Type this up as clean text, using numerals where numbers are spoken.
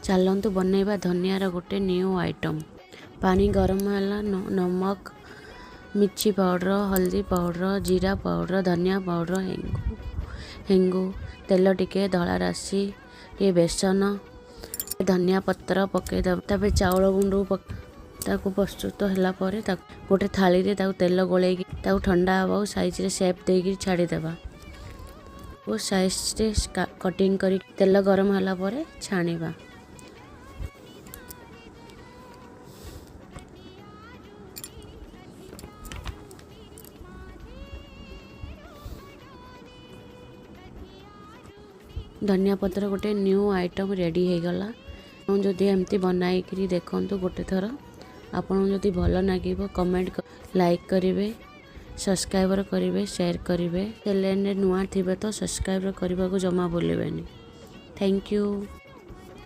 चलतु बनैबा धनियार गोटे new item. पानी गरम है, नमक, मिर्ची पाउडर, हल्दी पाउडर, जीरा पाउडर, धनिया पाउडर, हेंगू, तेल टिके, धला राशि, ये बेसन, धनिया पत्र पकईदब, तापर चाउल गुंड ताकू प्रस्तुत होला परे गोटे थाली रे तेल गोले ठंडा हवा साइज रे शेप देकी छाड़ीदेवा। वो साइज रे कटिंग करी तेल गरम होला परे छाणीबा। धनिया पत्र गोटे न्यू आइटम रेडी हो गला। जदि एमती बनाई देखंतु गोटे थर। आपन जदि भल लगे कमेंट लाइक करेंगे, सब्सक्राइब करेंगे, शेयर करेंगे। चैनल नुआ थे तो सब्सक्राइब करने को जमा भूलें। Thank you.